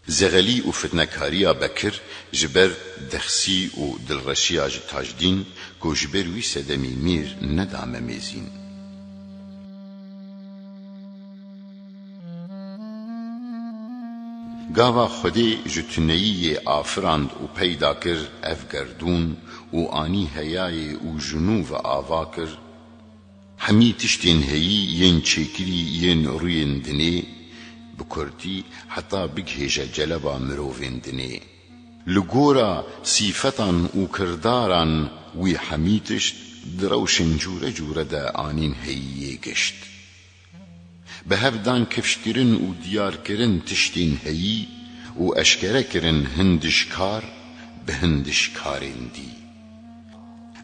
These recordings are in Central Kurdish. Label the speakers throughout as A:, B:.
A: زغلی و فتنکاریا بکر جبر دخسی و دلرشیا جی تاجدین کو جبر وی سدمی میر ندام میزین. گاوا خودی جتنیی آفراند و پیدا کر اف گردون و آنی هیای و جنو و آوا کر همی تشتین هیی ین چیکری ین روین دنی بکردی حتی بگهیج جلبا مروفین دنی لگورا صفتان و کرداران وی همی تشت دروشن جوره جوره دا آنین هیی گشت به هفدان کفش کرن و دیار کرن تشتین هیی و اشکره کرن هندشکار به هندشکارین دی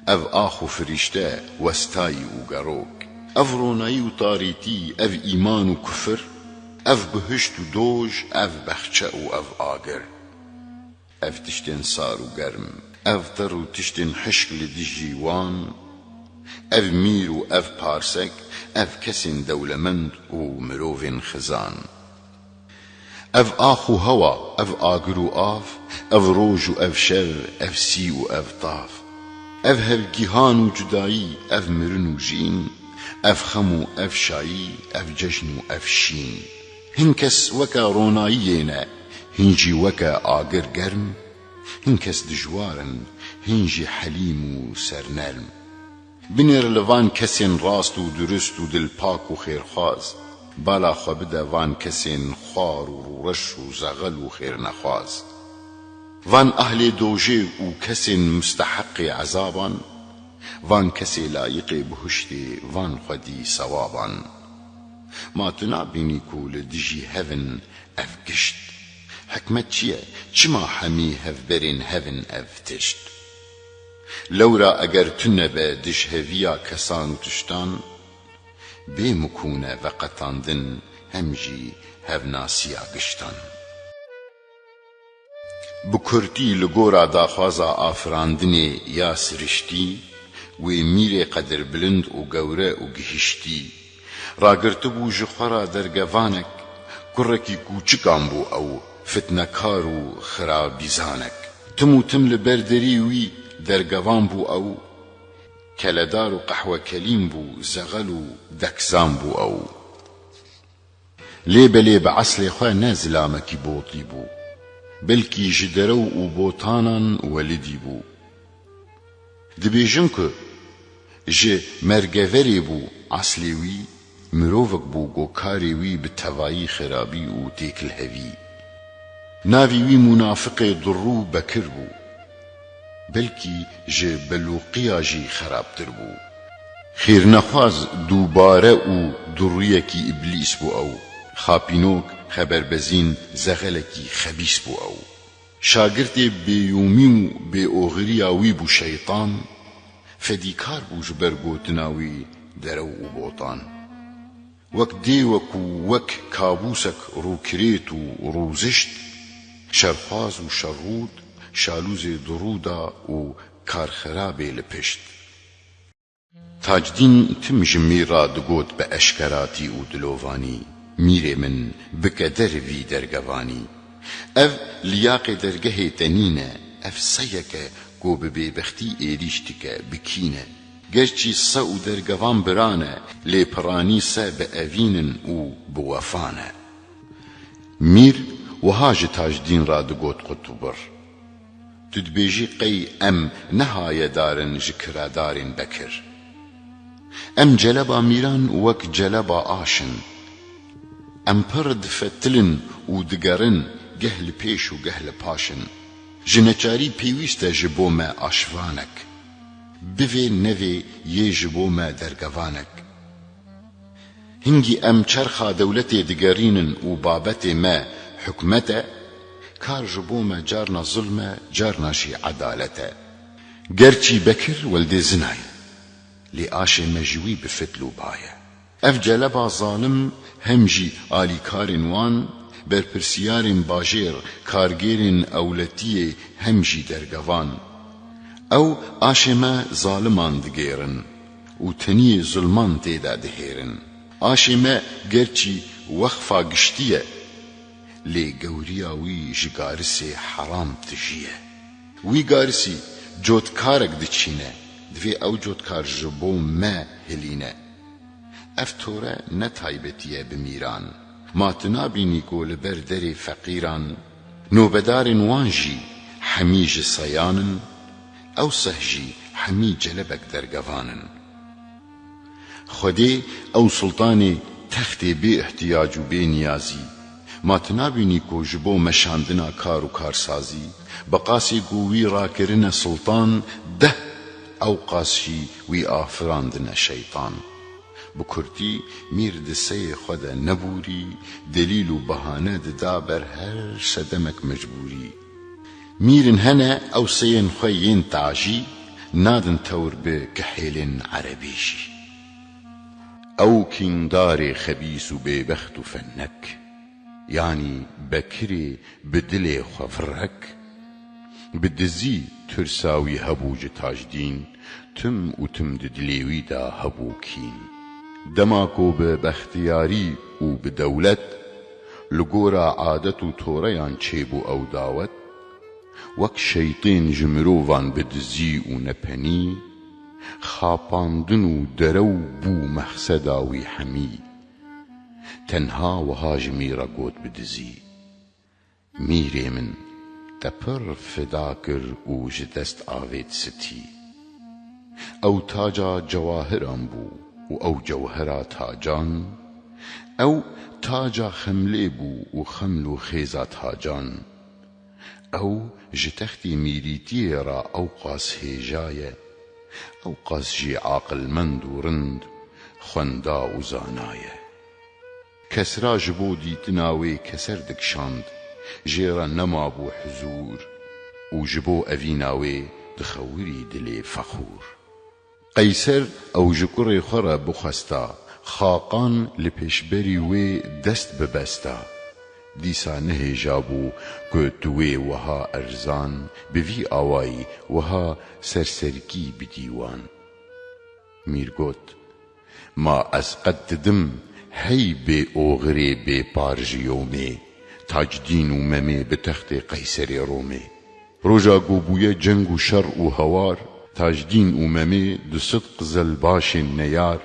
A: اف آخو فرشته وستایی و گروک اف رونایی و تاریتی اف ایمان و کفر اف بهشت و دوج اف بخچه و اف آگر اف تشتین سار و گرم اف تر و تشتین حشکل دی جیوان اف میر و اف پارسک اف کسین دولمند و مروفین خزان اف آخو هوا اف آگر و آف اف روج و اف شر اف سی و اف طاف اف هلگیهان و جدایی اف مرن و جین اف خمو اف شایی اف جشن و اف شین هنکس وکا رونایینا هنجی وکا آگر گرم هنکس دجوارن هنجی حلیم و سرنرم بنر لوان کسین راست و درست و دل پاک و خیرخواز بالا خوابده وان کسین خوار و رش و زغل و خیر نخواز وان اهل دوجه و کسین مستحق عذابان وان کسی لایق بهشتی وان خودی ثوابان ما تنابینی کو لدجی هفن اف گشت حکمت چیه چما همی هف برین هفن اف تشت لورا اگر تنبه دج هفیا کسان و تشتان بی مکونه و قطاندن همجی هفناسیا گشتان بکرتی لگورا داخوازا آفراندنی یا سرشتی و میر قدر بلند و گوره و گهشتی راگرتبو جخورا درگوانک کرکی کوچکان بو او فتنکار و خرابیزانک تمو تم لبردری وی درگوان بو او کلدار و قحوه کلیم بو زغل و دکزان بو او لیب لیب عصل خواه نازلامکی بوطی بو بلکی جدرو و بوتانان ولدی بو دبیجن که جه مرگوری بو عصلی وی مروفک بو گوکاری وی بتوایی خرابی و تیکل هوی ناوی وی منافق درو بکر بو بلکی جه بلوقیا جی خراب تر بو خیر نخواز دوباره و درویکی ابلیس بو او خاپینوک خبربزین زغلکی خبیس بو او شاگرد بیومی و بی اوغریاوی بو شیطان فدیکار بو جبرگوتناوی درو و بوطان وک دیوک و وک کابوسک رو کریت و روزشت شرخواز و شرود شالوز درودا و کارخرابی لپشت تاجدین تم جمیرا دگوت به اشکراتی و دلووانی میره من بکدر وی درگوانی اف لیاق درگه تنینه اف سیکه گو ببیبختی ایریشتکه بکینه گرچی سا و درگوان برانه لی پرانی سا به اوینن و بوفانه میر وهاج تاجدین را دگوت قطبر تدبیجی قی ام نهای دارن جکرا دارن بکر ام جلبا میران وک جلبا آشن ام پرد فتلن و دگرن گهل پیش و گهل پاشن جنچاری پیویسته جبو ما آشوانک بوی نوی یه جبو ما درگوانک هنگی ام چرخا دولت دگرینن و بابت ما حکمته کار جبو ما جارنا ظلمه جارنا شی عدالته گرچی بکر ولد زنای لی آش مجوی بفتلو بایه اف جلبا ظالم همجی آلی کارن وان بر پرسیارن باجیر کارگیرن اولتی همجی درگوان او آشما ظالمان دگیرن و تنی ظلمان تیدا دهیرن آشما گرچی وخفا گشتیه لێ گەوریاوی ji garisê حەرام تژیە wî garisî cotkarek diçîne divê ew cotkar ji bo me hilîne ev tore ne taybetiye bi mîran ma tu nabînî ku li ber derê feqîran nobedarên wan jî hemî ji seyanin ew seh jî hemî celebek dergevanin Xwedê ew sultanê textê bê ihtiyac û bê niyazî ma tu nabînî ku ji bo meşandina kar û karsazî bi qasê ku wî rakirine sultan deh ew qas jî wî afirandine şeytan bi kurtî mîr di seyê xwe de nebûrî delîl û behane dida ber her şedemek mecbûrî mîrên hene ew seyên xwe yên tacî nadin tewr bi kihêlên erebî jî ew kîndarê xebîs û bêbext û fennek yani bekirê bi dilê xwe firrek bi dizî tirsa wî hebû ji tajdîn tim û tim di dilê wî de hebû kîn dema ku bi bextiyarî û bi dewlet li gora adet û toreyan çêbû ew dawet wek şeytên ji mirovan bi dizî û nepenî xapandin û derew bû mexseda wî hemî tenha wiha ji mîra got bi dizî mîrê min te pir fida kir û ji dest avê distî ew taca cewahiran bû û ew cewhera tacan ew taca xemlê bû û xeml û xêza tacan ew ji textê mîrîtiyê ra ew qas hêjaye ew qas jî aqilmend û rind xwenda û zanaye kesra ji bo dîtina wê keser dikişand jêra nemabû huzûr û ji bo evîna wê dixewirî dilê fexûr qeyser ew ji kurê xwe re bixwesta xaqan li pêşberî wê dest bibesta dîsa nehêja bû ku tu wê wiha erzan bi vî awayî wiha serserkî bi dîwan mîr got ma ez qet didim hey bê oxirê bêpar ji yomê tacdîn û memê bi textê qeyserê romê roja ku bûye ceng û şer û hewar tacdîn û memê di sidq zelbaşên neyar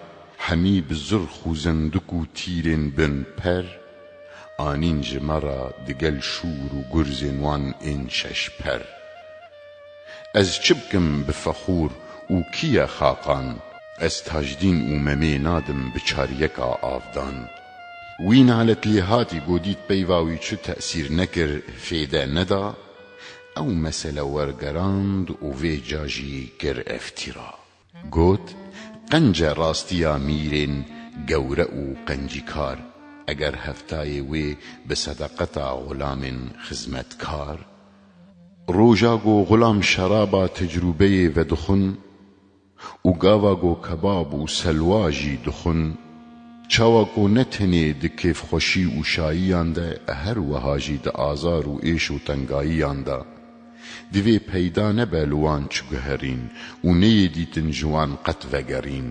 A: hemî bi zirx û zendik û tîrên bin per anîn ji me ra digel şûr û gurzên wan ên şeşper ez çi bikim bi fexûr û kî ye xaqan ez tacdîn û memê nadim bi çaryeka avdan wî nalet lê hatî godît peyva wî çi te'sîr nekir fêde neda ew mesele wergerand û vê ca jî kir eftîra got qence rastiya mîrên gewre û qencîkar eger heftayê wê bi sedeqeta xulamên xizmetkar roja got xulam şeraba tecrûbeyê vedixwin û gava got kebab û selwa jî dixwin çawa ku ne tenê di kêfxweşî û şayiyan de her wiha jî di azar û êş û tengayiyan de divê peyda nebe li wan çi guherîn û neyê dîtin ji wan qet vegerîn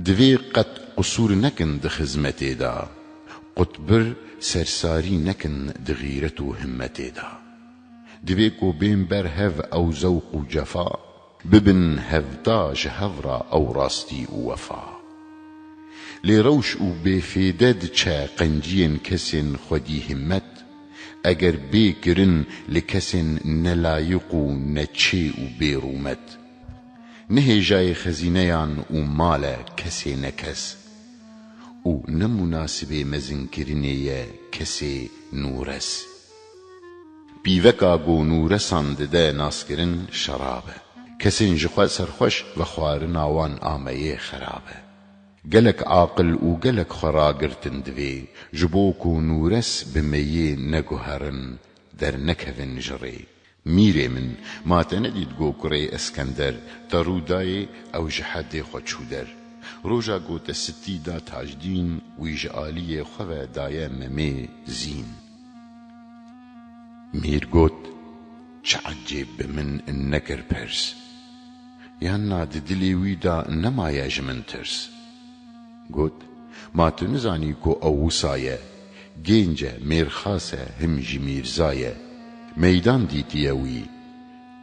A: divê qet qusûr nekin di xizmetê de qutbir sersarî nekin di xîret û himmetê de divê ku bên ber hev ew zewq û cefa bibin hevda ji hev ra ew rastî û wefa lê rewş û bêfêde diçe qenciyên kesên xwedî himmet eger bê kirin li kesên nelayiq û neçê û bêrûmet nehêjayê xezîneyan û male kesê nekes û ne mûnasibê mezinkirinê ye kesê nûres pîveka got nûresan dide naskirin şerab e kesên ji xwe serxweş ve xwarina wan ameyê xerab e gelek aqil û gelek xwe ragirtin divê ji bo ku nûres bi meyê neguherin dernekevin ji rê mîrê min ma te nedît got kurê eskender te rûdayê ew ji hedê xwe çû der roja got te sitî da tacdîn wî ji aliyê xwe ve daye memê zîn mîr got çi ecêb bi min nekir pirs yanna di dilê wî da nemaye ji min tirs got ma tu nizanî ku ew wisa ye گنجه میرخاسه هم جی میرزایه میدان دیتیوی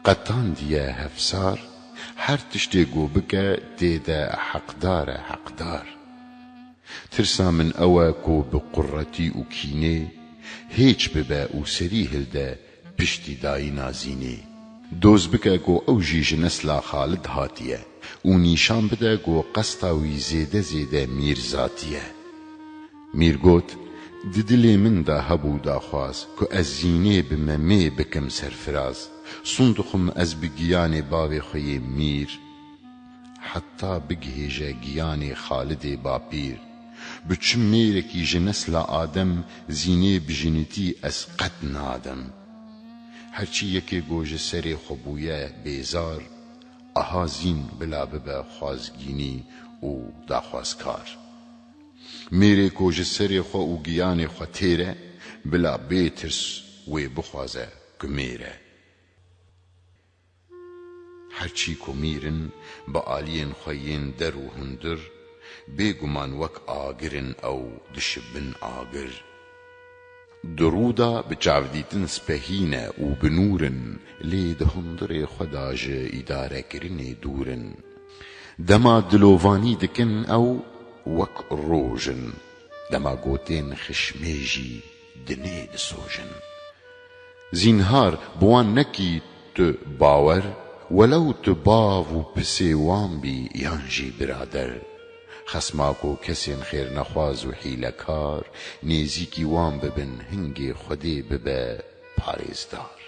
A: قطان دیه هفسار هر تشتی گو بکه دیده حقدار ترسا من اوه کو بقرتی و کینه هیچ ببه او سری هلده پشتی دایی نازینه دوز بکه گو او جیج نسلا خالد هاتیه و نیشان بده گو قصتاوی زیده میرزاتیه میر گوت ددلی من دا هبو دا خواز که از زینه بممه بکم سرفراز صندوقم از بگیان باوی خوی میر حتی بگهیجه گیان خالد باپیر بچم میرکی جنسل آدم زینه بجنتی از قد نادم هرچی یکی گوش سر خبویه بیزار اها زین بلا ببه خوازگینی او دا خوازکار میره گوش سر خو او گیان خو تیره بلا بیترس وی بخوازه که میره هرچی کو میرن با آلین خوین در و هندر بێگومان وەک ئاگرن ئەو دشبن ئاگر درودا بچاودیتن سپەهینە و بنورن لێ دهندرێ خوداژە ئیدارەکردنێ دوورن دەما دلۆڤانی دکن ئەو وەک ڕۆژن دەما گۆتێن خشمێژی دنێ دسۆژن زینهار بوان نەکی تو باوەر وەلەو تو باو و پسێ وان بی یانژی برادەر خسماکو کسین خیر نخواز و حیلکار نیزی کی وان ببن هنگی خودی ببه پاریزدار